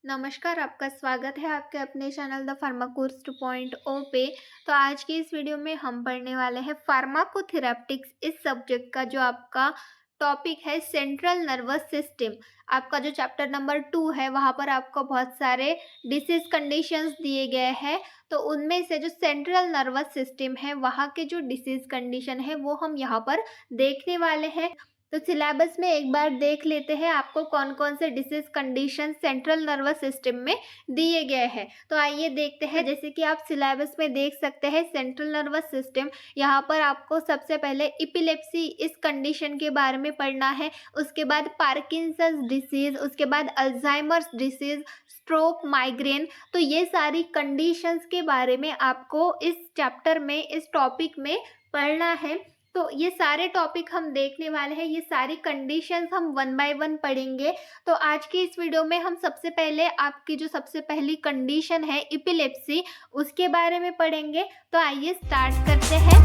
नमस्कार, आपका स्वागत है आपके अपने चैनल द फार्माकोर्स 2.0 पे। तो आज की इस वीडियो में हम पढ़ने वाले हैं फार्माकोथेरेप्टिक्स इस सब्जेक्ट का जो आपका टॉपिक है सेंट्रल नर्वस सिस्टम। आपका जो चैप्टर नंबर 2 है वहाँ पर आपको बहुत सारे डिसीज कंडीशंस दिए गए हैं। तो उनमें से जो सेंट्रल नर्वस सिस्टम है वहाँ के जो डिसीज कंडीशन है वो हम यहाँ पर देखने वाले हैं। तो सिलेबस में एक बार देख लेते हैं आपको कौन कौन से disease condition central nervous system में दिए गए हैं। तो आइए देखते हैं। जैसे कि आप सिलेबस में देख सकते हैं सेंट्रल नर्वस सिस्टम, यहाँ पर आपको सबसे पहले इपिलेप्सी इस कंडीशन के बारे में पढ़ना है। उसके बाद पार्किंसंस डिसीज, उसके बाद अल्जाइमर्स डिसीज, स्ट्रोक, माइग्रेन। तो ये सारी कंडीशंस के बारे में आपको इस चैप्टर में इस टॉपिक में पढ़ना है। तो ये सारे टॉपिक हम देखने वाले हैं, ये सारी कंडीशंस हम वन बाय वन पढ़ेंगे। तो आज की इस वीडियो में हम सबसे पहले आपकी जो सबसे पहली कंडीशन है इपिलेप्सी, उसके बारे में पढ़ेंगे। तो आइए स्टार्ट करते हैं।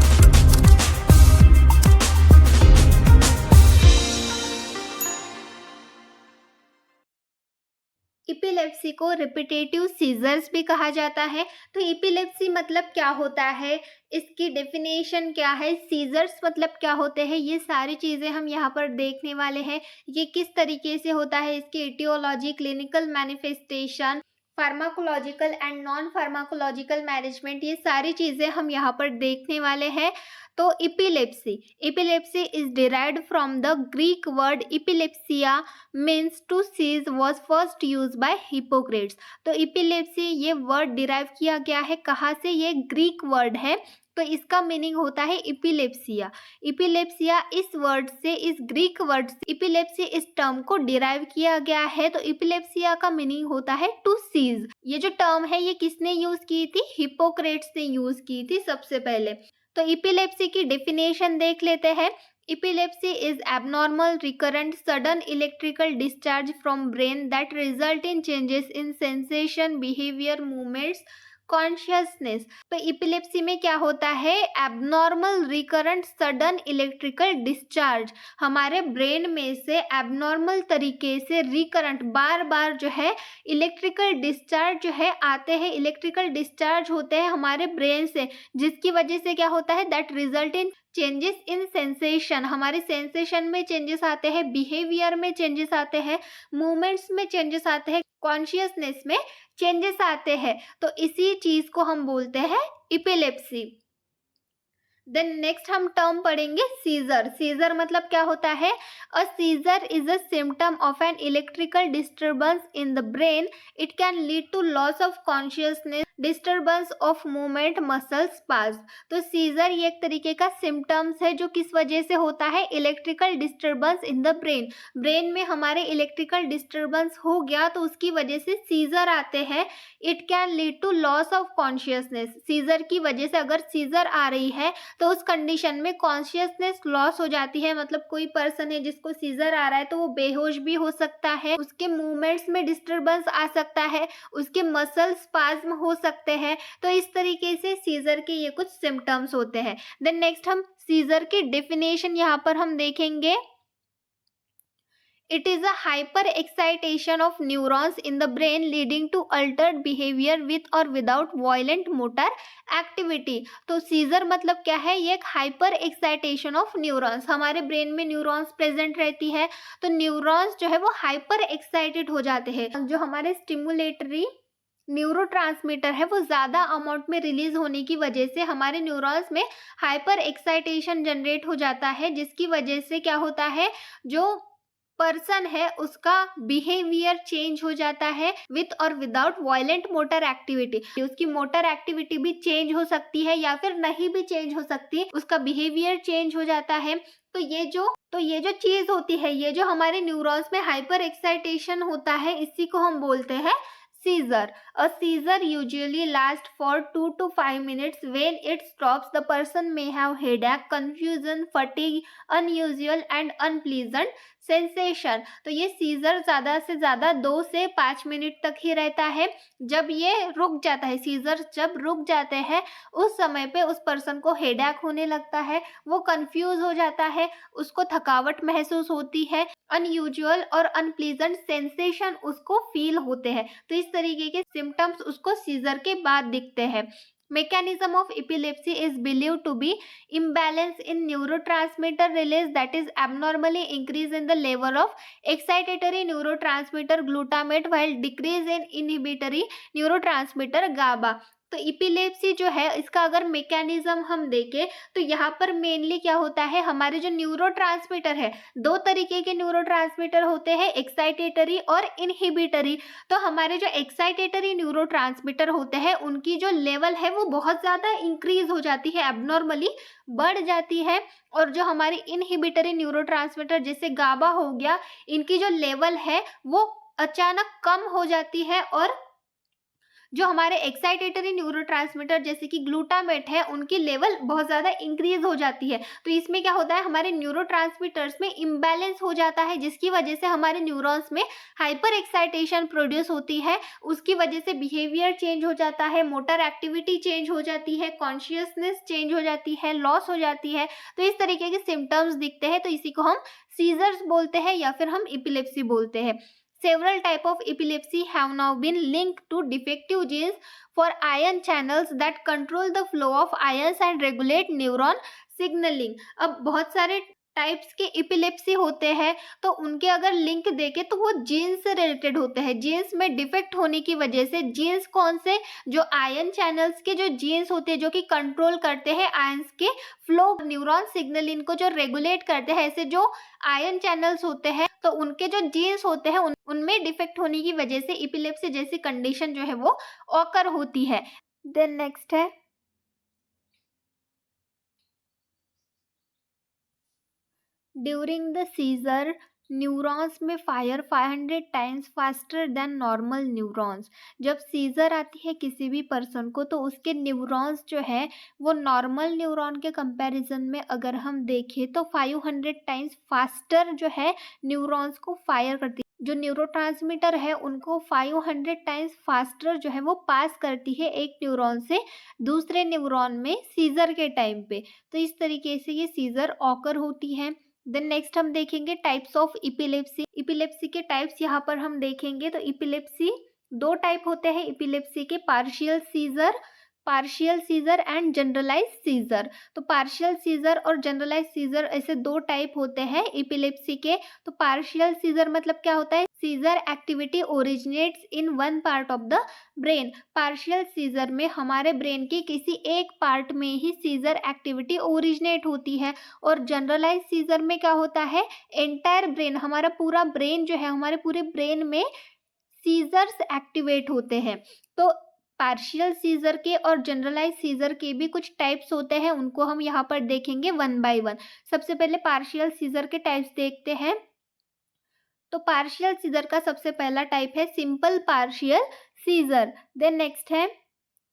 इपिलेप्सी को रिपीटेटिव सीजर्स भी कहा जाता है। तो इपिलेप्सी मतलब क्या होता है, इसकी डेफिनेशन क्या है, सीजर्स मतलब क्या होते हैं, ये सारी चीज़ें हम यहाँ पर देखने वाले हैं। ये किस तरीके से होता है, इसकी aetiology, clinical manifestation, pharmacological and non pharmacological management, ये सारी चीज़ें हम यहाँ पर देखने वाले हैं। तो epilepsy is derived from the Greek word epilepsia means to seize was first use by Hippocrates. तो इपिलेप्सी ये वर्ड डिराइव किया गया है कहाँ से, ये ग्रीक वर्ड है। तो इसका मीनिंग होता है इपिलेप्सिया। इपिलेप्सिया इस वर्ड से, इस ग्रीक वर्ड से इपिलेप्सी इस टर्म को डिराइव किया गया है। तो इपिलेप्सिया का मीनिंग होता है टू सीज। ये जो टर्म है ये किसने यूज की थी, हिपोक्रेट्स ने यूज की थी सबसे पहले। तो इपिलेप्सी की डेफिनेशन देख लेते हैं। Epilepsy is abnormal, recurrent, sudden electrical discharge from brain that result in changes in sensation, behavior, movements, consciousness. तो इपिलेप्सी में क्या होता है, abnormal, recurrent, sudden electrical discharge. हमारे ब्रेन में से एबनॉर्मल तरीके से रिकरेंट बार बार जो है इलेक्ट्रिकल डिस्चार्ज जो है आते हैं, इलेक्ट्रिकल डिस्चार्ज होते हैं हमारे ब्रेन से, जिसकी वजह से क्या होता है, that result in changes in sensation, हमारे सेंसेशन में चेंजेस आते हैं, बिहेवियर में चेंजेस आते हैं, मूवमेंट्स में चेंजेस आते हैं, कॉन्शियसनेस में चेंजेस आते हैं। तो इसी चीज को हम बोलते हैं इपिलेप्सी। देन नेक्स्ट हम टर्म पढ़ेंगे सीजर। सीजर मतलब क्या होता है, a seizure is a symptom of an electrical disturbance in the brain. It can lead to loss of consciousness, disturbance of movement, muscle spasm. तो सीजर ये एक तरीके का सिम्टम्स है जो किस वजह से होता है, electrical disturbance in the brain. Brain में हमारे इलेक्ट्रिकल डिस्टर्बेंस हो गया तो उसकी वजह से सीजर आते हैं। It can lead to loss of consciousness, seizure की वजह से अगर सीजर आ रही है तो उस कंडीशन में कॉन्शियसनेस लॉस हो जाती है। मतलब कोई पर्सन है जिसको सीजर आ रहा है तो वो बेहोश भी हो सकता है, उसके मूवमेंट्स में डिस्टर्बेंस आ सकता है, उसके मसल स्पाज्म हो सकते हैं। तो इस तरीके से सीजर के ये कुछ सिम्टम्स होते हैं। देन नेक्स्ट हम सीजर की डेफिनेशन यहाँ पर हम देखेंगे। It is a hyper excitation of neurons in the brain leading to altered behavior with or without violent motor activity। तो सीजर मतलब क्या है, ये एक हाइपर एक्साइटेशन ऑफ न्यूरॉन्स, हमारे ब्रेन में न्यूरॉन्स प्रेजेंट रहती है तो न्यूरॉन्स जो है वो हाइपर एक्साइटेड हो जाते हैं। जो हमारे स्टिमुलेटरी न्यूरोट्रांसमीटर है वो ज़्यादा अमाउंट में रिलीज होने की वजह से हमारे न्यूरॉन्स में हाइपर एक्साइटेशन जनरेट हो जाता है, जिसकी वजह से क्या होता है, जो पर्सन है उसका बिहेवियर चेंज हो जाता है विथ और विदाउट वायलेंट मोटर एक्टिविटी। उसकी मोटर एक्टिविटी भी चेंज हो सकती है या फिर नहीं भी चेंज हो सकती, उसका बिहेवियर चेंज हो जाता है। तो ये जो चीज होती है, ये जो हमारे न्यूरॉन्स में हाइपर एक्साइटेशन होता है, इसी को हम बोलते हैं seizure. A seizure usually lasts for 2 to 5 minutes. When it stops, the person may have headache, confusion, fatigue, unusual and unpleasant sensation, तो ये सीज़र ज़्यादा से ज़्यादा 2 से 5 मिनट तक ही रहता है। जब ये रुक जाता है, सीज़र जब रुक जाते हैं, उस समय पे उस पर्सन को हेडेक होने लगता है, वो कन्फ्यूज़ हो जाता है, उसको थकावट महसूस होती है, अनयूजुअल और अनप्लीजेंट सेंसेशन उसको फ़ील होते हैं। तो इस तरीके के सिम्पटम्स उसको सीज़र के बाद दिखते हैं। Mechanism of epilepsy is believed to be imbalance in neurotransmitter release, that is abnormally increase in the level of excitatory neurotransmitter glutamate while decrease in inhibitory neurotransmitter GABA। तो इपिलेप्सी जो है इसका अगर मैकेनिज्म हम देखें तो यहाँ पर मेनली क्या होता है, हमारे जो न्यूरोट्रांसमीटर है, दो तरीके के न्यूरोट्रांसमीटर होते हैं, एक्साइटेटरी और इनहिबिटरी। तो हमारे जो एक्साइटेटरी न्यूरोट्रांसमीटर होते हैं उनकी जो लेवल है वो बहुत ज़्यादा इंक्रीज हो जाती है, एबनॉर्मली बढ़ जाती है। और जो हमारी इनहिबिटरी न्यूरोट्रांसमीटर जैसे गाबा हो गया, इनकी जो लेवल है वो अचानक कम हो जाती है। और जो हमारे एक्साइटेटरी न्यूरोट्रांसमीटर जैसे कि ग्लूटामेट है, उनकी लेवल बहुत ज़्यादा इंक्रीज हो जाती है। तो इसमें क्या होता है, हमारे न्यूरोट्रांसमीटर्स में इम्बैलेंस हो जाता है, जिसकी वजह से हमारे न्यूरॉन्स में हाइपर एक्साइटेशन प्रोड्यूस होती है। उसकी वजह से बिहेवियर चेंज हो जाता है, मोटर एक्टिविटी चेंज हो जाती है, कॉन्शियसनेस चेंज हो जाती है, लॉस हो जाती है। तो इस तरीके के सिम्टम्स दिखते हैं, तो इसी को हम सीजर्स बोलते हैं या फिर हम इपिलेप्सी बोलते हैं। Several type of epilepsy have now been linked to defective genes for ion channels that control the flow of ions and regulate neuron signaling। अब बहुत सारे टाइप्स के इपिलेप्सी होते हैं, तो उनके अगर लिंक देखें तो वो जीन्स से रिलेटेड होते हैं। जीन्स में डिफेक्ट होने की वजह से, जीन्स कौन से, जो आयन चैनल्स के जो जीन्स होते हैं जो कि कंट्रोल करते हैं आयंस के फ्लो, न्यूरॉन सिग्नलिंग को जो रेगुलेट करते हैं, ऐसे जो आयन चैनल्स होते हैं तो उनके जो जीन्स होते हैं उनमें डिफेक्ट होने की वजह से इपिलेप्सी जैसी कंडीशन जो है वो ऑकर होती है। देन नेक्स्ट है ड्यूरिंग द सीजर न्यूरॉन्स में fire 500 times faster than normal neurons. जब सीजर आती है किसी भी पर्सन को तो उसके न्यूरॉन्स जो है वो नॉर्मल न्यूरॉन के कंपैरिजन में अगर हम देखें तो 500 टाइम्स फास्टर जो है न्यूरॉन्स को फायर करती है। जो न्यूरोट्रांसमीटर है उनको 500 टाइम्स फास्टर जो है वो पास करती है एक न्यूरॉन से दूसरे न्यूरॉन में सीजर के टाइम पे। तो इस तरीके से ये सीजर ऑकर होती है। देन नेक्स्ट हम देखेंगे टाइप्स ऑफ इपिलेप्सी। इपिलेप्सी के टाइप्स यहाँ पर हम देखेंगे तो इपिलेप्सी दो टाइप होते हैं इपिलेप्सी के, partial seizure and generalise seizure. तो पार्शियल सीजर और जनरलाइज सीजर ऐसे दो टाइप होते हैं इपिलेप्सी के। तो पार्शियल सीजर मतलब क्या होता है, seizure activity originates in one part of the brain. Partial seizure में हमारे ब्रेन के किसी एक पार्ट में ही सीजर एक्टिविटी ओरिजिनेट होती है। और जनरलाइज सीजर में क्या होता है, एंटायर ब्रेन, हमारा पूरा ब्रेन जो है, हमारे पूरे ब्रेन में सीजर्स एक्टिवेट होते हैं। तो पार्शियल सीजर के और जनरलाइज सीजर के भी कुछ टाइप्स होते हैं, उनको हम यहाँ पर देखेंगे वन बाय वन। सबसे पहले पार्शियल सीजर के टाइप्स देखते हैं। तो पार्शियल सीजर का सबसे पहला टाइप है simple partial seizure. Then next है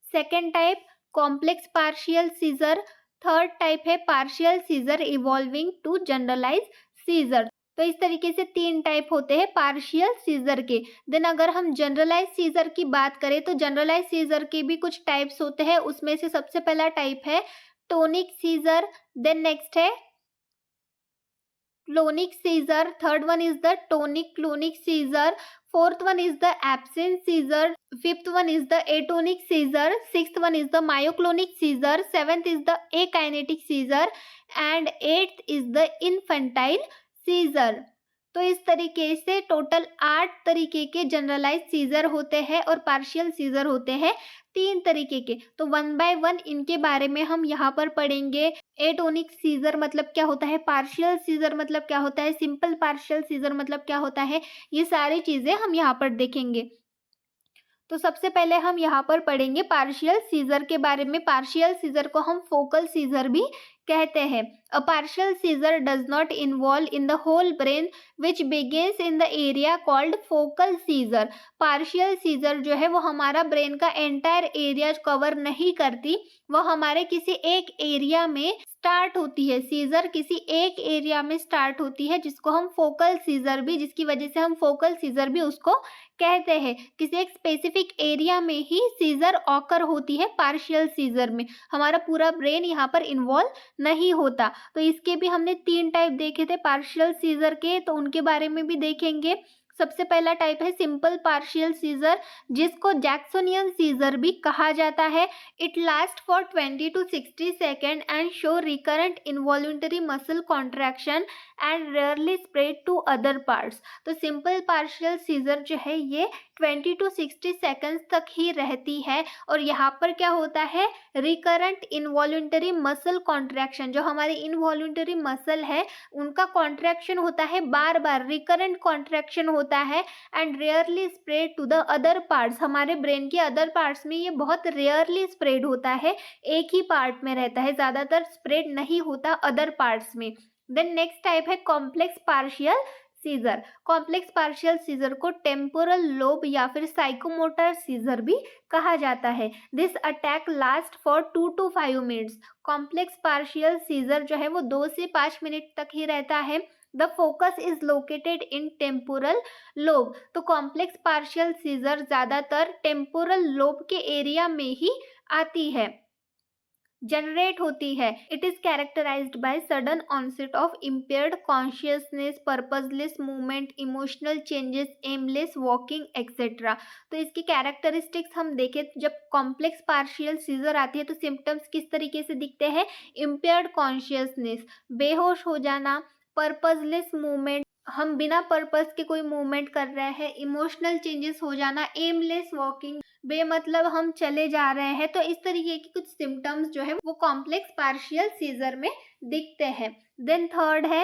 second type complex partial seizure. Third type है partial seizure evolving to generalise seizure. तो इस तरीके से तीन टाइप होते हैं पार्शियल सीजर के। देन अगर हम जनरलाइज सीजर की बात करें तो जनरलाइज सीजर के भी कुछ टाइप्स होते हैं, उसमें से सबसे पहला टाइप है टोनिक सीजर। देन नेक्स्ट है clonic scissor, third one is the tonic clonic scissor, fourth one is the absence seizure, fifth one is the atonic seizure, sixth one is the myoclonic seizure, seventh is the akinetic seizure and eighth is the infantile seizure। तो इस तरीके से total 8 तरीके के generalise scissor होते हैं और partial scissor होते हैं 3 तरीके के। तो वन बाय वन इनके बारे में हम यहाँ पर पढ़ेंगे। एटोनिक सीजर मतलब क्या होता है, पार्शियल सीजर मतलब क्या होता है, सिंपल पार्शियल सीजर मतलब क्या होता है, ये सारी चीजें हम यहाँ पर देखेंगे। तो सबसे पहले हम यहाँ पर पढ़ेंगे पार्शियल सीजर के बारे में। पार्शियल सीजर को हम फोकल सीजर भी कहते हैं। A partial seizure does not involve in the whole brain which begins in the area called focal seizure. Partial seizure जो है वो हमारा ब्रेन का एंटायर एरिया कवर नहीं करती, वो हमारे किसी एक एरिया में स्टार्ट होती है। सीजर किसी एक एरिया में स्टार्ट होती है जिसको हम फोकल सीजर भी, जिसकी वजह से हम फोकल सीजर भी उसको कहते हैं। किसी एक स्पेसिफिक एरिया में ही सीजर ऑकर होती है। पार्शियल सीजर में हमारा पूरा ब्रेन यहाँ पर इन्वॉल्व नहीं होता। तो इसके भी हमने 3 टाइप देखे थे पार्शियल सीजर के, तो उनके बारे में भी देखेंगे। सबसे पहला टाइप है सिंपल पार्शियल सीजर, जिसको जैक्सोनियन सीजर भी कहा जाता है। It last for 20 to 60 second and show recurrent involuntary muscle contraction and rarely spread to other parts. तो सिंपल पार्शियल सीजर जो है ये 20 to 60 सेकेंड्स तक ही रहती है। और यहाँ पर क्या होता है, रिकरेंट इनवॉल्यूंटरी मसल कॉन्ट्रैक्शन, जो हमारी इनवॉल्यूंटरी मसल है उनका कॉन्ट्रैक्शन होता है, बार बार रिकरेंट कॉन्ट्रैक्शन होता है। And rarely spread to the other parts, हमारे ब्रेन के अदर पार्ट्स में ये बहुत रेयरली स्प्रेड होता है, एक ही पार्ट में रहता है, ज़्यादातर स्प्रेड नहीं होता अदर पार्ट्स में। देन नेक्स्ट टाइप है complex partial seizure. Complex partial seizure को टेम्पोरल लोब या फिर साइकोमोटर सीजर भी कहा जाता है। This attack last for 2 to 5 minutes. Complex partial seizure जो है वो 2 से 5 मिनट तक ही रहता है। The focus is located in temporal lobe. तो कॉम्प्लेक्स पार्शियल सीजर ज़्यादातर टेम्पोरल लोब के एरिया में ही आती है, जनरेट होती है। It is characterised by sudden onset of impaired consciousness, purposeless movement, emotional changes, aimless walking etcetera. तो इसकी कैरेक्टरिस्टिक्स हम देखें, जब कॉम्प्लेक्स पार्शियल सीजर आती है तो सिम्टम्स किस तरीके से दिखते हैं। इम्पेयर्ड कॉन्शियसनेस, बेहोश हो जाना, पर्पजलेस मूवमेंट, हम बिना पर्पस के कोई मूवमेंट कर रहे हैं, इमोशनल चेंजेस हो जाना, एमलेस वॉकिंग, बेमतलब हम चले जा रहे हैं। तो इस तरीके की कुछ सिम्टम्स जो है वो कॉम्प्लेक्स पार्शियल सीजर में दिखते हैं। देन थर्ड है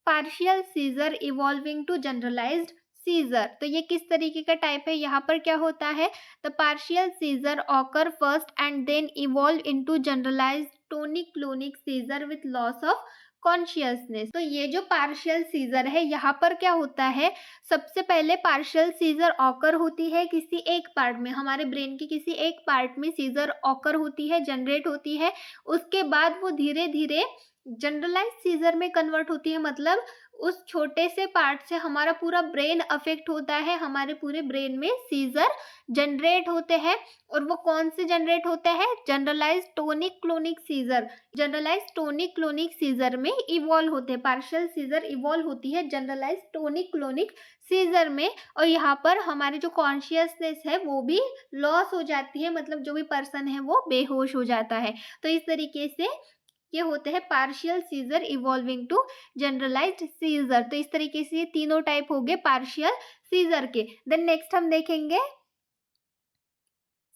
partial seizure evolving to generalised seizure. तो ये किस तरीके का टाइप है, यहाँ पर क्या होता है, the partial seizure occur first and then evolve into generalised tonic clonic seizure with loss of consciousness. तो ये जो पार्शियल सीजर है यहाँ पर क्या होता है, सबसे पहले पार्शियल सीजर ऑकर होती है किसी एक पार्ट में, हमारे ब्रेन के किसी एक पार्ट में सीजर ऑकर होती है, जनरेट होती है। उसके बाद वो धीरे धीरे जनरलाइज सीजर में कन्वर्ट होती है, मतलब उस छोटे से पार्ट से हमारा पूरा ब्रेन अफेक्ट होता है, हमारे पूरे ब्रेन में सीजर जनरेट होते हैं। और वो कौन से जनरेट होते हैं, generalise tonic clonic seizure. Generalise tonic clonic seizure में इवॉल्व होते हैं, पार्शियल सीजर इवॉल्व होती है जनरलाइज टोनिक क्लोनिक सीजर में। और यहाँ पर हमारी जो कॉन्शियसनेस है वो भी लॉस हो जाती है, मतलब जो भी पर्सन है वो बेहोश हो जाता है। तो इस तरीके से ये होते हैं partial seizure evolving to generalised seizure. तो इस तरीके से ये तीनों टाइप हो गए पार्शियल सीजर के। देन नेक्स्ट हम देखेंगे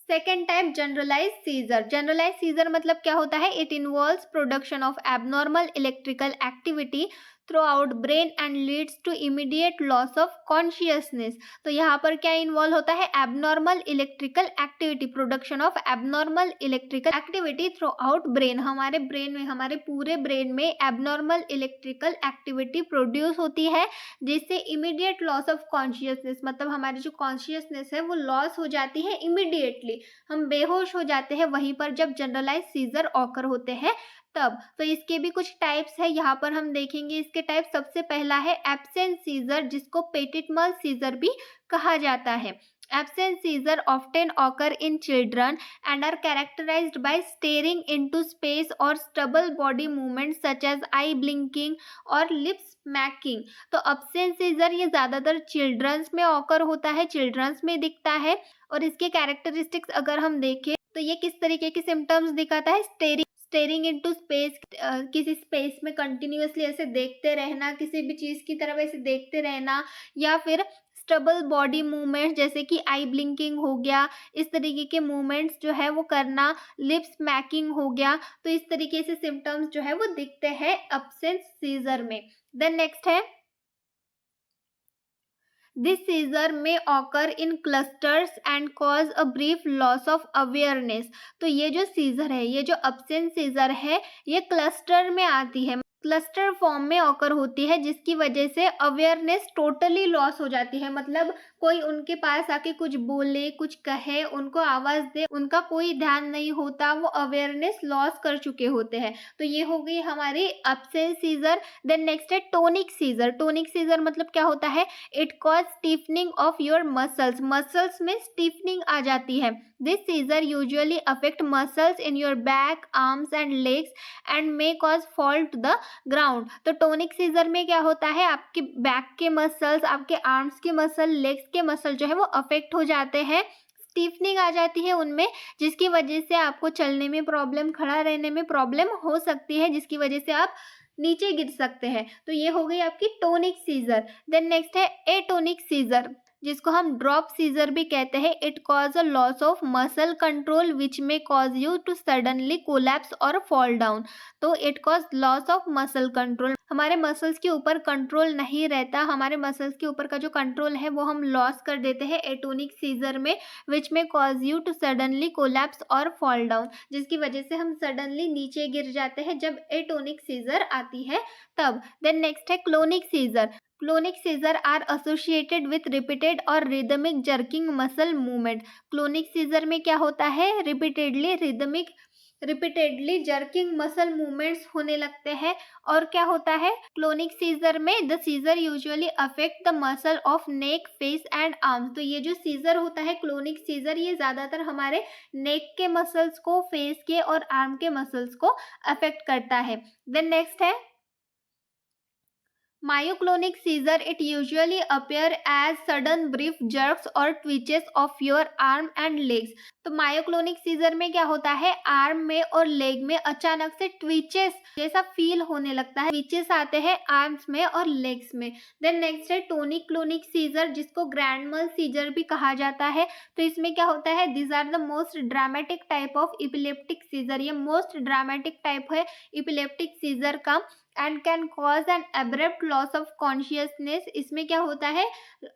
second type generalise seizure. Generalise seizure मतलब क्या होता है, it involves production of abnormal electrical activity throughout brain and leads to immediate loss of consciousness. तो यहाँ पर क्या इन्वॉल्व होता है, abnormal electrical activity, production of abnormal electrical activity throughout brain. हमारे ब्रेन में, हमारे पूरे ब्रेन में एबनॉर्मल इलेक्ट्रिकल एक्टिविटी प्रोड्यूस होती है, जिससे इमीडिएट लॉस ऑफ कॉन्शियसनेस, मतलब हमारी जो कॉन्शियसनेस है वो लॉस हो जाती है इमीडिएटली, हम बेहोश हो जाते हैं वहीं पर जब जनरलाइज सीजर ऑकर होते हैं तब। तो इसके भी कुछ टाइप्स है, यहाँ पर हम देखेंगे इसके टाइप। सबसे पहला है एब्सेंट सीजर, जिसको पेटिटमल सीजर भी कहा जाता है। Absent seizure often occur in children and are characterized by staring into space or stubble body movements such as eye blinking और lip smacking। तो absent seizure ये ज़्यादातर चिल्ड्रंस में ऑकर होता है, चिल्ड्रंस में दिखता है। और इसके कैरेक्टरिस्टिक्स अगर हम देखें तो ये किस तरीके के सिम्टम्स दिखाता है, स्टेरिंग इनटू स्पेस, किसी स्पेस में कंटिन्यूअसली ऐसे देखते रहना, किसी भी चीज़ की तरफ ऐसे देखते रहना, या फिर स्टबल बॉडी मूवमेंट्स जैसे कि आई ब्लिंकिंग हो गया, इस तरीके के मूवमेंट्स जो है वो करना, लिप स्मैकिंग हो गया। तो इस तरीके से सिम्टम्स जो है वो दिखते हैं एब्सेंट सीजर में। देन नेक्स्ट है दिस सीजर में occur in clusters and cause a brief loss of awareness. तो ये जो सीजर है, ये जो अब्सेंट सीजर है, ये क्लस्टर में आती है, क्लस्टर फॉर्म में ऑकर होती है, जिसकी वजह से अवेयरनेस टोटली लॉस हो जाती है। मतलब कोई उनके पास आके कुछ बोले, कुछ कहे, उनको आवाज दे, उनका कोई ध्यान नहीं होता, वो अवेयरनेस लॉस कर चुके होते हैं। तो ये हो गई हमारी अब्सेंट सीजर। देन नेक्स्ट है टोनिक सीजर। टोनिक सीजर मतलब क्या होता है? It cause stiffening of your muscles, muscles में स्टीफनिंग आ जाती है। This seizure usually affect muscles in your back, arms and legs and may cause fall to the ground. तो टोनिक सीजर में क्या होता है? आपके बैक के मसल्स, आपके आर्म्स के मसल, लेग्स के मसल जो है वो अफेक्ट हो जाते हैं, स्टीफनिंग आ जाती है उनमें, जिसकी वजह से आपको चलने में प्रॉब्लम, खड़ा रहने में प्रॉब्लम हो सकती है, जिसकी वजह से आप नीचे गिर सकते हैं। तो ये हो गई आपकी टोनिक सीजर। देन नेक्स्ट है एटोनिक सीजर, जिसको हम ड्रॉप सीजर भी कहते हैं। It cause a loss of muscle control which में cause you to suddenly collapse और फॉल डाउन। तो it cause loss of muscle control, हमारे मसल्स के ऊपर कंट्रोल नहीं रहता, हमारे मसल्स के ऊपर का जो कंट्रोल है वो हम लॉस कर देते हैं एटोनिक सीजर में, विच में cause you to suddenly collapse और फॉल डाउन, जिसकी वजह से हम सडनली नीचे गिर जाते हैं जब एटोनिक सीजर आती है तब। देन नेक्स्ट है clonic seizure. Clonic seizure are associated with repeated और rhythmic jerking muscle movement. Clonic seizure में क्या होता है? रिपीटेडली जर्किंग मसल मूवमेंट्स होने लगते हैं। और क्या होता है क्लोनिक सीजर में? The seizure usually affect the muscle of neck, face and arms. तो ये जो सीजर होता है क्लोनिक सीजर, ये ज्यादातर हमारे नेक के मसल्स को, फेस के और आर्म के मसल्स को अफेक्ट करता है। देन नेक्स्ट है myoclonic seizure. It usually appear as sudden brief jerks or twitches of your arm and legs. तो मायोक्लोनिक सीजर में क्या होता है? आर्म में और लेग में अचानक से ट्विचेस जैसा फील होने लगता है, ट्विचेस आते हैं आर्म्स में और लेग्स में। देन नेक्स्ट है टोनिक क्लोनिक सीजर, जिसको ग्रैंड mal सीजर भी कहा जाता है। तो इसमें क्या होता है? This are the most dramatic type of epileptic seizure. ये मोस्ट ड्रामेटिक टाइप है इपिलेप्टिक सीजर का, and can cause an abrupt loss of consciousness. इसमें क्या होता है?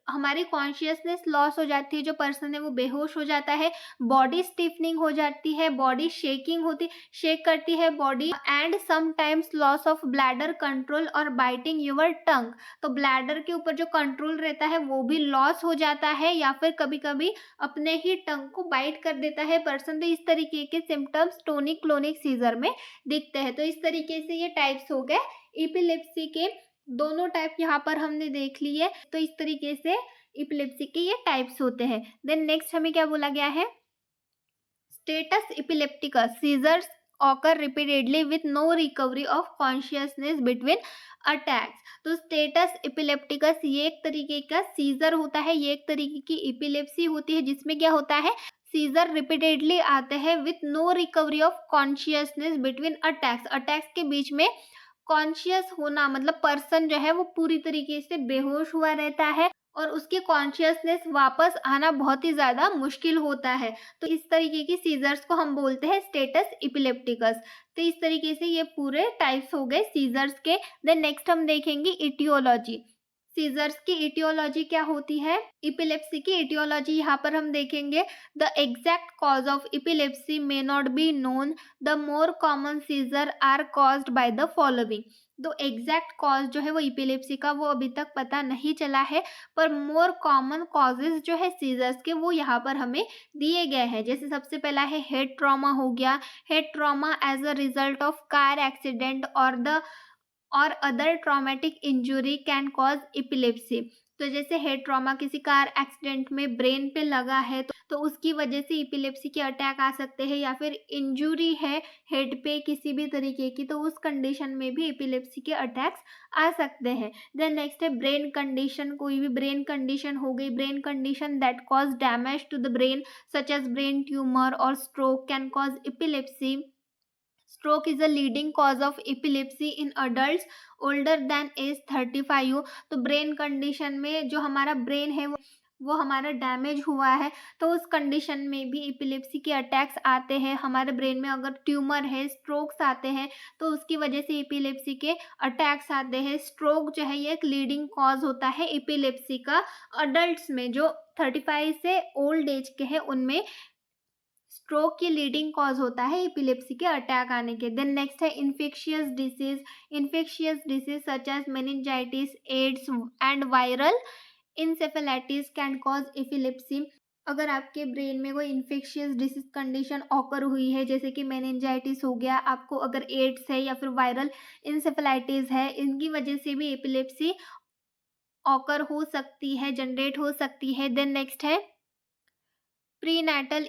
हमारी कॉन्शियसनेस लॉस हो जाती है, जो पर्सन है वो बेहोश हो जाता है, बॉडी स्टिफनिंग हो जाती है, बॉडी शेकिंग होती, शेक करती है body, and sometimes loss of bladder control और बाइटिंग योर टंग। तो ब्लैडर के ऊपर जो कंट्रोल रहता है वो भी लॉस हो जाता है, या फिर कभी कभी अपने ही टंग को बाइट कर देता है पर्सन। तो इस तरीके के सिम्टम्स टोनिक क्लोनिक सीजर में दिखते हैं। तो इस तरीके से ये टाइप्स हो गए इपिलेप्सी के, दोनों टाइप यहाँ पर हमने देख लिए। तो इस तरीके से इपिलेप्सी के ये टाइप्स होते हैं। देन नेक्स्ट हमें क्या बोला गया है? Status epilepticus, seizures occur repeatedly with no recovery of consciousness between attacks. तो स्टेटस इपिलेप्टिकस ये एक तरीके का सीजर होता है, ये एक तरीके की इपिलेप्सी होती है, जिसमें क्या होता है? सीजर रिपीटेडली आते हैं with no recovery of consciousness between attacks. Attacks के बीच में कॉन्शियस होना, मतलब पर्सन जो है वो पूरी तरीके से बेहोश हुआ रहता है और उसकी कॉन्शियसनेस वापस आना बहुत ही ज्यादा मुश्किल होता है। तो इस तरीके की सीजर्स को हम बोलते हैं स्टेटस इपिलेप्टिकस। तो इस तरीके से ये पूरे टाइप्स हो गए सीजर्स के। देन नेक्स्ट हम देखेंगे इटियोलॉजी। सीजर्स की इटियोलॉजी क्या होती है? इपिलेप्सी की इटियोलॉजी यहाँ पर हम देखेंगे। The exact cause of epilepsy may not be known, the more common seizure are caused by the following. तो एग्जैक्ट कॉज जो है वो इपिलेप्सी का वो अभी तक पता नहीं चला है, पर मोर कॉमन कॉजेज जो है सीजर्स के वो यहाँ पर हमें दिए गए हैं। जैसे सबसे पहला है हेड ट्रॉमा हो गया। Head trauma as a result of car accident और other traumatic injury can cause epilepsy. तो जैसे हेड ट्रॉमा, किसी कार एक्सीडेंट में ब्रेन पे लगा है तो उसकी वजह से इपिलेप्सी के अटैक आ सकते हैं, या फिर इंजुरी है हेड पे किसी भी तरीके की, तो उस कंडीशन में भी इपिलेप्सी के अटैक्स आ सकते हैं। देन नेक्स्ट है ब्रेन कंडीशन। कोई भी ब्रेन कंडीशन हो गई, brain condition that cause damage to the brain such as brain tumour और stroke can cause epilepsy. Stroke is a leading cause of epilepsy in adults older than age 35। तो brain condition में जो हमारा brain है वो वो हमारा damage हुआ है, तो उस कंडीशन में भी एपिलेप्सी के अटैक्स आते हैं। हमारे ब्रेन में अगर ट्यूमर है, स्ट्रोक्स आते हैं, तो उसकी वजह से एपिलेप्सी के अटैक्स आते हैं। स्ट्रोक जो है ये एक लीडिंग कॉज होता है एपिलेप्सी का अडल्ट्स में, जो 35 से ओल्ड एज के हैं उनमें स्ट्रोक की लीडिंग कॉज होता है एपिलेप्सी के अटैक आने के। देन नेक्स्ट है infectious disease such as meningitis, AIDS and viral encephalitis can cause epilepsy. अगर आपके ब्रेन में कोई इन्फेक्शियस डिसीज कंडीशन ऑकर हुई है, जैसे कि मेनिंजाइटिस हो गया, आपको अगर एड्स है या फिर वायरल इंसेफेलाइटिस है, इनकी वजह से भी एपिलेप्सी ऑकर हो सकती है, जनरेट हो सकती है। देन नेक्स्ट है प्रीनैटल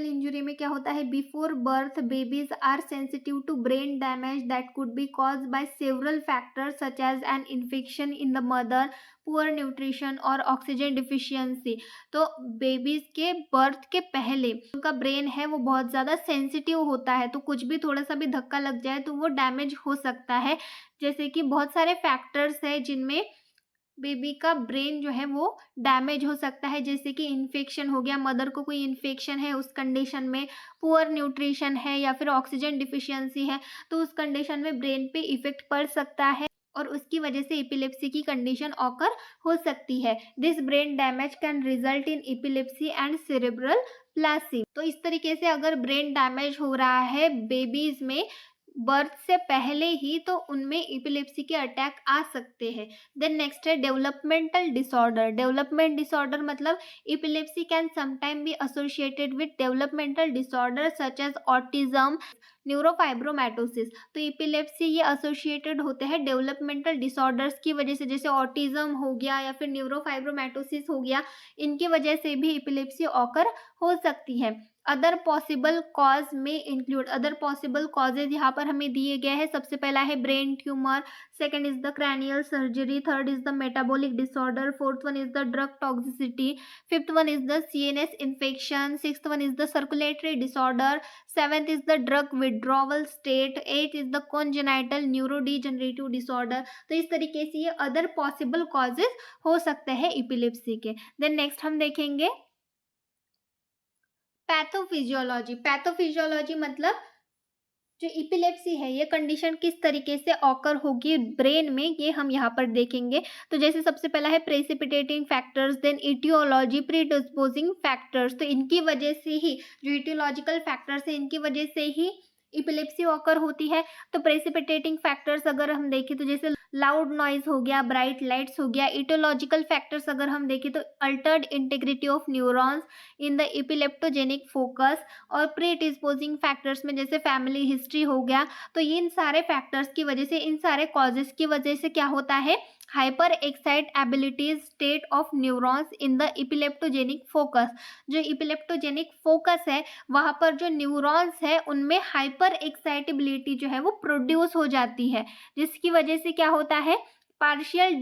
इंजुरी में क्या होता है, before birth babies are sensitive to brain damage that could be cause by several factors such as an infection in the mother, poor nutrition और ऑक्सीजन डिफिशियंसी। तो बेबीज के बर्थ के पहले उनका ब्रेन है वो बहुत ज़्यादा सेंसिटिव होता है, तो कुछ भी थोड़ा सा भी धक्का लग जाए तो वो डैमेज हो सकता है। जैसे कि बहुत सारे फैक्टर्स हैं जिनमें बेबी का ब्रेन जो है वो डैमेज हो सकता है, जैसे कि इन्फेक्शन हो गया, मदर को कोई इन्फेक्शन है उस कंडीशन में, पुअर न्यूट्रिशन है या फिर ऑक्सीजन डिफिशियंसी है, तो उस कंडीशन में ब्रेन पे इफेक्ट पड़ सकता है और उसकी वजह से एपिलेप्सी की कंडीशन ऑकर हो सकती है। This brain damage can result in epilepsy and cerebral Plassey. तो इस तरीके से अगर ब्रेन डैमेज हो रहा है बेबीज में बर्थ से पहले ही, तो उनमें एपिलेप्सी के अटैक आ सकते हैं। देन नेक्स्ट है डेवलपमेंट डिसऑर्डर मतलब epilepsy can sometime be associated with developmental disorder such as autism, neurofibromatosis. तो एपिलेप्सी ये एसोसिएटेड होते हैं डेवलपमेंटल डिसऑर्डर्स की वजह से, जैसे ऑटिज्म हो गया या फिर न्यूरोफाइब्रोमैटोसिस हो गया, इनकी वजह से भी एपिलेप्सी ऑकर हो सकती है। अदर पॉसिबल कॉज में इंक्लूड, अदर पॉसिबल कॉजेज यहाँ पर हमें दिए गए हैं। सबसे पहला है brain tumour, second is the cranial surgery, third is the metabolic disorder, fourth one is the drug toxicity, fifth one is the CNS infection, sixth one is the circulatory disorder, seventh is the drug withdrawal state, eight is the congenital neurodegenerative disorder. तो इस तरीके से ये other possible causes हो सकते हैं epilepsy के। Then next हम देखेंगे पैथोफिजियोलॉजी मतलब जो एपिलेप्सी है ये कंडीशन किस तरीके से ऑकर होगी ब्रेन में, ये हम यहाँ पर देखेंगे। तो जैसे सबसे पहला है precipitating factors, then aetiology, predisposing factors. तो इनकी वजह से ही जो इटियोलॉजिकल फैक्टर्स है इनकी वजह से ही एपिलेप्सी ऑकर होती है। तो प्रेसिपिटेटिंग फैक्टर्स अगर हम देखें तो जैसे लाउड नॉइज हो गया, ब्राइट लाइट्स हो गया। इटियोलॉजिकल फैक्टर्स अगर हम देखें तो altered integrity of neurons in the epileptogenic focus, और प्री डिस्पोजिंग फैक्टर्स में जैसे फैमिली हिस्ट्री हो गया। तो इन सारे फैक्टर्स की वजह से, इन सारे कॉजेस की वजह से क्या होता है, hyper excitabilities state of neurons in the epileptogenic focus. जो एपिलेप्टोजेनिक फोकस है वहाँ पर जो न्यूरॉन्स है उनमें हाइपर एक्साइटेबिलिटी जो है वो प्रोड्यूस हो जाती है, जिसकी वजह से क्या होता है, पार्शियल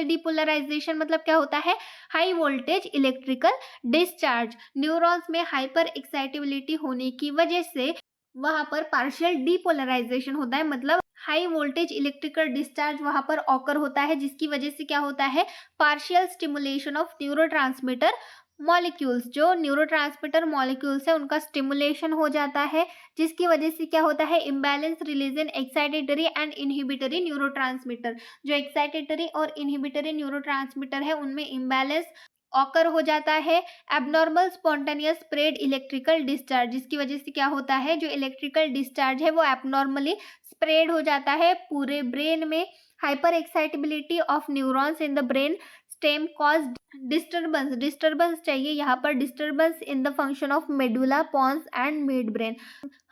डीपोलराइजेशन मतलब क्या होता है, high voltage electrical discharge. Neurons में हाइपर एक्साइटेबिलिटी होने की वजह से वहां पर पार्शियल डीपोलराइजेशन होता है, मतलब हाई वोल्टेज इलेक्ट्रिकल डिस्चार्ज वहां पर ऑकर होता है, जिसकी वजह से क्या होता है, partial stimulation of neurotransmitter molecules, जो न्यूरोट्रांसमीटर मॉलिक्यूल्स है उनका स्टिमुलेशन हो जाता है, जिसकी वजह से क्या होता है, imbalance release in excitatory and inhibitory neurotransmitter. जो एक्साइटेटरी और इनहिबिटरी न्यूरोट्रांसमीटर है उनमें इम्बैलेंस ऑकर हो जाता है। Abnormal spontaneous spread electrical discharge, जिसकी वजह से क्या होता है, जो इलेक्ट्रिकल डिस्चार्ज है वो एबनॉर्मली स्प्रेड हो जाता है पूरे ब्रेन में। Hyper excitability of neurons in the brain stem cause disturbance चाहिए यहाँ पर, disturbance in the function of medulla pons and midbrain.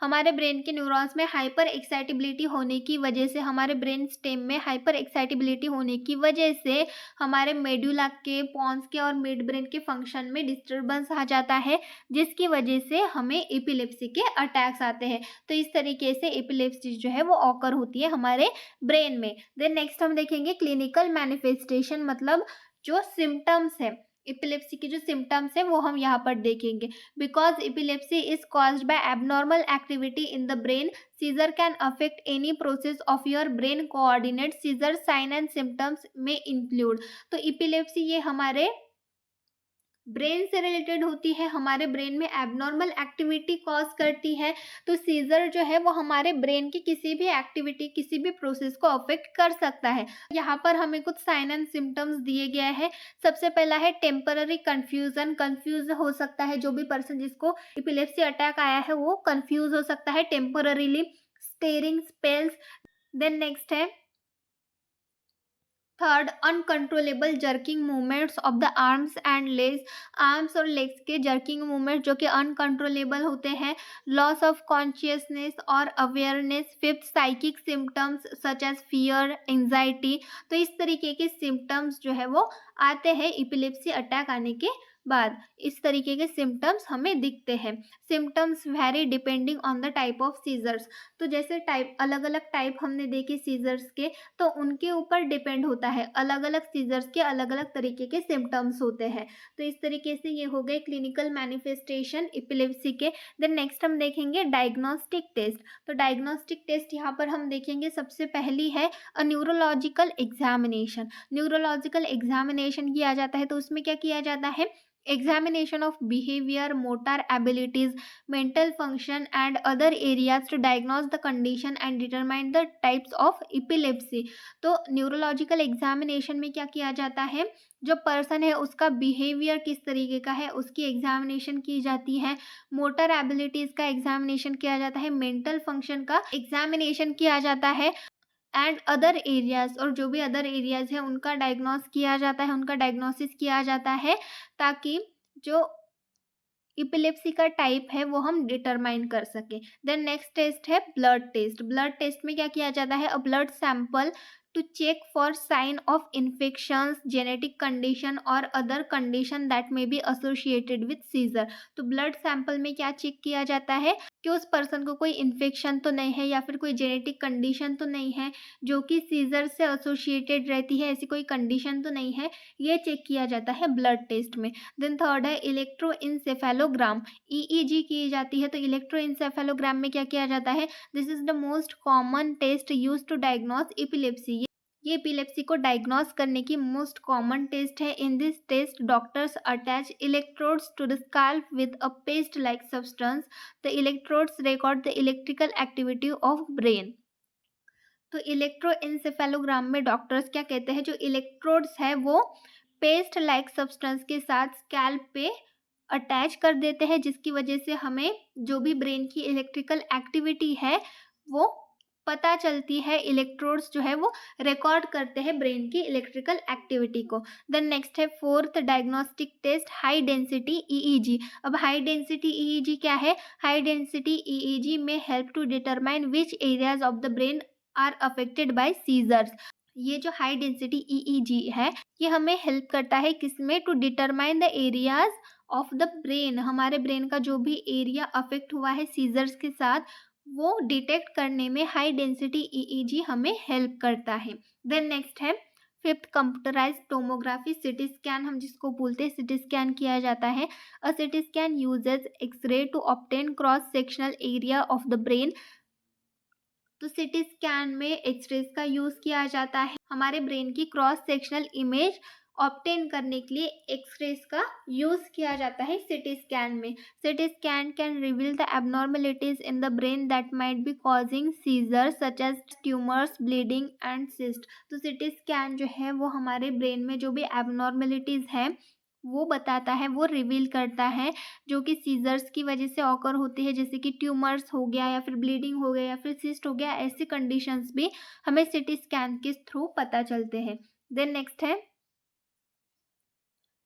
हमारे ब्रेन के न्यूरॉन्स में हाइपर एक्साइटेबिलिटी होने की वजह से, हमारे ब्रेन स्टेम में हाइपर एक्साइटेबिलिटी होने की वजह से हमारे मेडुला के, पॉन्स के और मिड ब्रेन के फंक्शन में डिस्टर्बेंस आ जाता है, जिसकी वजह से हमें एपिलेप्सी के अटैक्स आते हैं। तो इस तरीके से एपिलेप्सी जो है वो ऑकर होती है हमारे ब्रेन में। देन नेक्स्ट हम देखेंगे क्लिनिकल मैनिफेस्टेशन मतलब जो सिम्टम्स है, एपिलेप्सी के जो सिम्टम्स हैं वो हम यहाँ पर देखेंगे। Because epilepsy is caused by abnormal activity in the brain, seizure can affect any process of your brain coordinate, seizure sign and symptoms में इंक्लूड। तो एपिलेप्सी ये हमारे ब्रेन से रिलेटेड होती है, हमारे ब्रेन में एबनॉर्मल एक्टिविटी कॉज करती है। तो सीजर जो है वो हमारे ब्रेन की किसी भी एक्टिविटी, किसी भी प्रोसेस को अफेक्ट कर सकता है। यहाँ पर हमें कुछ साइन एंड सिम्टम्स दिए गए हैं। सबसे पहला है टेम्पररी कंफ्यूजन, कंफ्यूज हो सकता है जो भी पर्सन जिसको एपिलेप्सी अटैक आया है वो कंफ्यूज हो सकता है temporarily. Staring spells. Then next है third, uncontrollable jerking movements of the arms and legs, arms और लेग्स के जर्किंग मूवमेंट जो कि अनकंट्रोलेबल होते हैं। लॉस ऑफ कॉन्शियसनेस और awareness. Fifth, psychic symptoms such as fear, anxiety. तो इस तरीके के सिम्टम्स जो है वो आते हैं एपिलेप्सी अटैक आने के बाद। इस तरीके के सिम्टम्स हमें दिखते हैं। Symptoms vary depending on the type of seizures. तो जैसे टाइप, अलग अलग टाइप हमने देखे सीजर्स के, तो उनके ऊपर डिपेंड होता है, अलग अलग सीजर्स के अलग अलग तरीके के सिम्टम्स होते हैं। तो इस तरीके से ये हो गए क्लिनिकल मैनिफेस्टेशन एपिलेप्सी के। देन नेक्स्ट हम देखेंगे डायग्नोस्टिक टेस्ट। तो डायग्नोस्टिक टेस्ट यहाँ पर हम देखेंगे, सबसे पहली है अ न्यूरोलॉजिकल एग्जामिनेशन। न्यूरोलॉजिकल एग्जामिनेशन किया जाता है, तो उसमें क्या किया जाता है, examination of behavior, motor abilities, mental function and other areas to diagnose the condition and determine the types of epilepsy। तो न्यूरोलॉजिकल एग्जामिनेशन में क्या किया जाता है, जो पर्सन है उसका बिहेवियर किस तरीके का है उसकी एग्जामिनेशन की जाती है, मोटर एबिलिटीज का एग्जामिनेशन किया जाता है, मेंटल फंक्शन का एग्जामिनेशन किया जाता है एंड अदर एरियाज, और जो भी अदर एरियाज है उनका डायग्नोस किया जाता है, उनका डायग्नोसिस किया जाता है, ताकि जो इपिलेप्सी का टाइप है वो हम डिटरमाइन कर सके। देन नेक्स्ट टेस्ट है ब्लड टेस्ट। ब्लड टेस्ट में क्या किया जाता है, a blood sample to check for sign of infections, genetic condition और other condition that may be associated with seizure. तो ब्लड सैंपल में क्या चेक किया जाता है कि उस पर्सन को कोई इन्फेक्शन तो नहीं है या फिर कोई जेनेटिक कंडीशन तो नहीं है जो कि सीजर से एसोसिएटेड रहती है, ऐसी कोई कंडीशन तो नहीं है, ये चेक किया जाता है ब्लड टेस्ट में। देन थर्ड है इलेक्ट्रोइंसेफेलोग्राम, ईईजी की जाती है। तो इलेक्ट्रोइंसेफेलोग्राम में क्या किया जाता है, this is the most common test used to diagnose epilepsy. ये एपिलेप्सी को डायग्नोस करने की मोस्ट कॉमन टेस्ट है। In this test doctors attach electrodes to the scalp with a paste like substance. The electrodes record the electrical activity of brain. तो electroencephalogram में doctors क्या कहते हैं, जो इलेक्ट्रोड्स है वो पेस्ट लाइक सब्सटेंस के साथ स्कैल्प पे अटैच कर देते हैं, जिसकी वजह से हमें जो भी ब्रेन की इलेक्ट्रिकल एक्टिविटी है वो पता चलती है। इलेक्ट्रोड्स जो है वो रिकॉर्ड करते हैं ब्रेन की इलेक्ट्रिकल एक्टिविटी को। देन नेक्स्ट है fourth diagnostic test, high density EEG. अब हाई डेंसिटी ईईजी क्या है, हाई डेंसिटी ईईजी में help to determine which areas of the brain are affected by seizures. ये जो हाई डेंसिटी ईईजी है ये हमें हेल्प करता है किसमें, to determine the areas of the brain, हमारे ब्रेन का जो भी एरिया अफेक्ट हुआ है सीजर्स के साथ वो डिटेक्ट करने में हाई डेंसिटी ईईजी हमें हेल्प करता है। देन नेक्स्ट है fifth computerised tomography, CT scan हम जिसको बोलते हैं, सिटी स्कैन किया जाता है। A CT scan uses x-ray to obtain cross sectional area of the brain. तो सिटी स्कैन में एक्सरेज का यूज किया जाता है, हमारे ब्रेन की क्रॉस सेक्शनल इमेज ऑब्टेन करने के लिए एक्सरेज का यूज किया जाता है सिटी स्कैन में। CT scan can reveal the abnormalities in the brain that might be causing seizure such as tumours, bleeding and cyst. तो सिटी स्कैन जो है वो हमारे ब्रेन में जो भी एबनॉर्मलिटीज है वो बताता है, वो रिवील करता है, जो कि सीजर्स की वजह से ऑकर होती है, जैसे कि ट्यूमर्स हो गया या फिर ब्लीडिंग हो गया या फिर सिस्ट हो गया, ऐसी कंडीशंस भी हमें सिटी स्कैन के थ्रू पता चलते हैं। देन नेक्स्ट है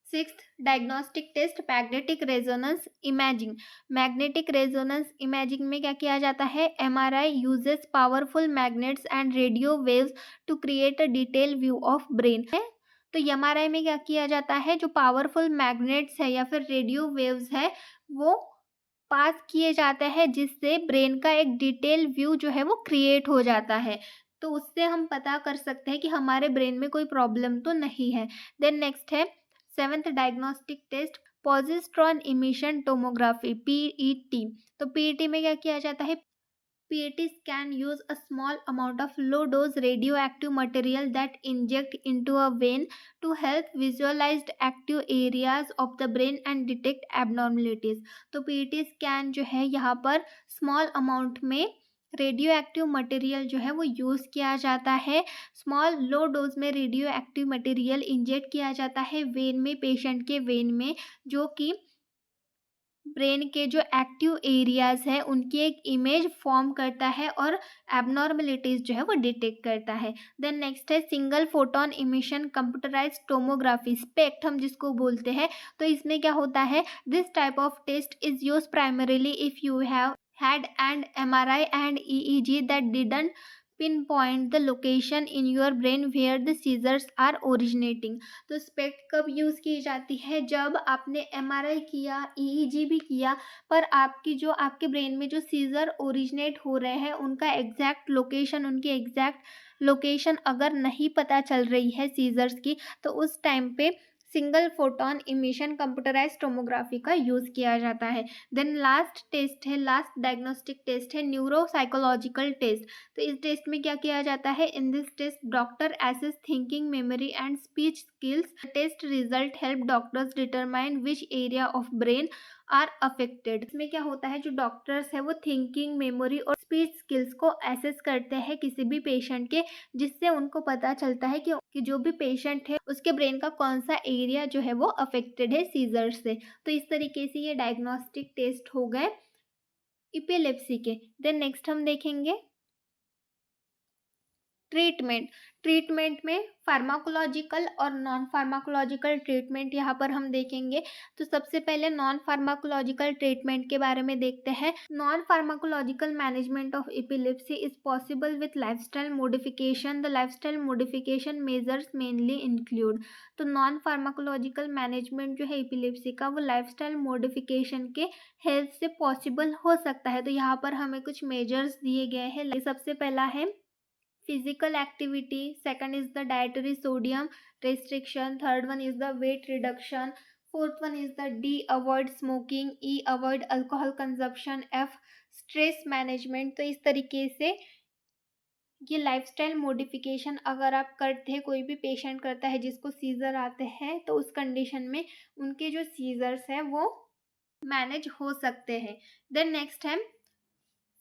sixth diagnostic test, magnetic resonance imaging. Magnetic resonance imaging में क्या किया जाता है, MRI uses powerful magnets and radio waves to create a detail view of brain है। तो एमआरआई में क्या किया जाता है, जो पावरफुल मैग्नेट्स है या फिर रेडियो वेव्स है वो पास किए जाते हैं, जिससे ब्रेन का एक डिटेल व्यू जो है वो क्रिएट हो जाता है। तो उससे हम पता कर सकते हैं कि हमारे ब्रेन में कोई प्रॉब्लम तो नहीं है। देन नेक्स्ट है seventh diagnostic test positron emission tomography PET. तो पीईटी में क्या किया जाता है? PATs can use a small amount of low dose radioactive material that inject into a vein to help visualize active areas of the brain and detect abnormalities। तो PATs can जो है यहाँ पर small amount में radio active material जो है वो use किया जाता है। स्मॉल लो डोज में रेडियो एक्टिव मटेरियल इंजेक्ट किया जाता है वेन में, पेशेंट के वेन में, जो कि ब्रेन के जो एक्टिव एरियाज है उनकी एक इमेज फॉर्म करता है और एबनॉर्मलिटीज जो है वो डिटेक्ट करता है। देन नेक्स्ट है single photon emission computerised tomography SPECT हम जिसको बोलते हैं। तो इसमें क्या होता है? This type of test is use primarily if you have had an MRI and EEG that didn't pinpoint the location in your brain where the seizures are originating। तो स्पेक्ट कब यूज़ की जाती है? जब आपने MRI किया, EEG भी किया, पर आपके ब्रेन में जो सीजर ओरिजिनेट हो रहे हैं उनका एग्जैक्ट लोकेशन, उनकी एग्जैक्ट लोकेशन अगर नहीं पता चल रही है सीजर्स की, तो उस टाइम पे single photon emission computerised tomography का यूज़ किया जाता है। देन लास्ट टेस्ट है, लास्ट डायग्नोस्टिक टेस्ट है न्यूरो साइकोलॉजिकल टेस्ट। तो इस टेस्ट में क्या किया जाता है? In this test doctor assess thinking, memory and speech skills. Test result help doctors determine which area of brain are affected. इसमें क्या होता है? जो डॉक्टर्स है वो थिंकिंग, मेमोरी और स्पीच स्किल्स को एसेस करते हैं किसी भी पेशेंट के, जिससे उनको पता चलता है कि जो भी पेशेंट है उसके ब्रेन का कौन सा एरिया जो है वो अफेक्टेड है सीजर से। तो इस तरीके से ये डायग्नोस्टिक टेस्ट हो गए इपिलेप्सी के। देन नेक्स्ट हम देखेंगे ट्रीटमेंट। ट्रीटमेंट में फार्माकोलॉजिकल और नॉन फार्माकोलॉजिकल ट्रीटमेंट यहाँ पर हम देखेंगे। तो सबसे पहले नॉन फार्माकोलॉजिकल ट्रीटमेंट के बारे में देखते हैं। Non pharmacological management of epilepsy is possible with lifestyle modification. The lifestyle modification measures mainly include. तो नॉन फार्माकोलॉजिकल मैनेजमेंट जो है एपिलेप्सी का वो लाइफस्टाइल मॉडिफिकेशन के हेल्प से पॉसिबल हो सकता है। तो यहाँ पर हमें कुछ मेजर्स दिए गए हैं। सबसे पहला है physical activity, second is the dietary sodium restriction, third one is the weight reduction, fourth one is the D avoid smoking, E avoid alcohol consumption, F stress management। तो इस तरीके से ये लाइफस्टाइल मॉडिफिकेशन अगर आप करते हैं, कोई भी पेशेंट करता है जिसको सीजर आते हैं, तो उस कंडीशन में उनके जो सीजर्स हैं वो मैनेज हो सकते हैं। देन नेक्स्ट है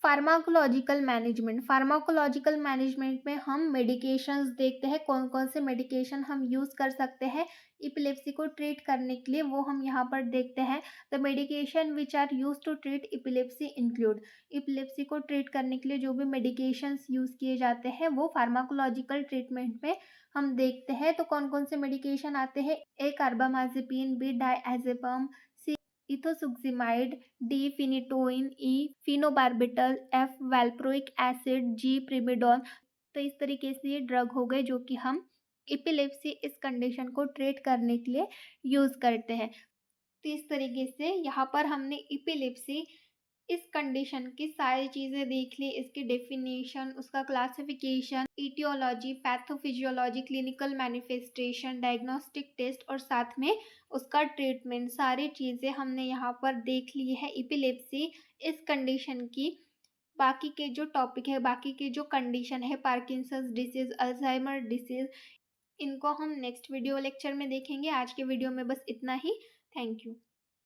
फार्माकोलॉजिकल मैनेजमेंट। फार्माकोलॉजिकल मैनेजमेंट में हम मेडिकेशंस देखते हैं, कौन कौन से मेडिकेशन हम यूज़ कर सकते हैं इपिलेप्सी को ट्रीट करने के लिए, वो हम यहाँ पर देखते हैं। The medication which are use to treat epilepsy include. Epilepsy को ट्रीट करने के लिए जो भी मेडिकेशंस यूज़ किए जाते हैं वो फार्माकोलॉजिकल ट्रीटमेंट में हम देखते हैं। तो कौन कौन से मेडिकेशन आते हैं? ए कार्बामाजिपिन, बी डायazepam, इथोसुक्जिमाइड, डी फिनिटोइन, ई फिनोबार्बिटल, एफ वैल्प्रोइक एसिड, जी प्रिमिडोन। तो इस तरीके से ये ड्रग हो गए जो कि हम इपिलेप्सी इस कंडीशन को ट्रीट करने के लिए यूज़ करते हैं। तो इस तरीके से यहाँ पर हमने इपिलेप्सी इस कंडीशन की सारी चीज़ें देख ली, इसकी डेफिनेशन, उसका classification, aetiology, pathophysiology, clinical manifestation, diagnostic test और साथ में उसका ट्रीटमेंट, सारी चीज़ें हमने यहाँ पर देख ली है इपिलेप्सी इस कंडीशन की। बाकी के जो टॉपिक है, बाकी के जो कंडीशन है, पार्किंसंस डिसीज़, अल्जाइमर डिसीज़, इनको हम नेक्स्ट वीडियो लेक्चर में देखेंगे। आज के वीडियो में बस इतना ही। Thank you.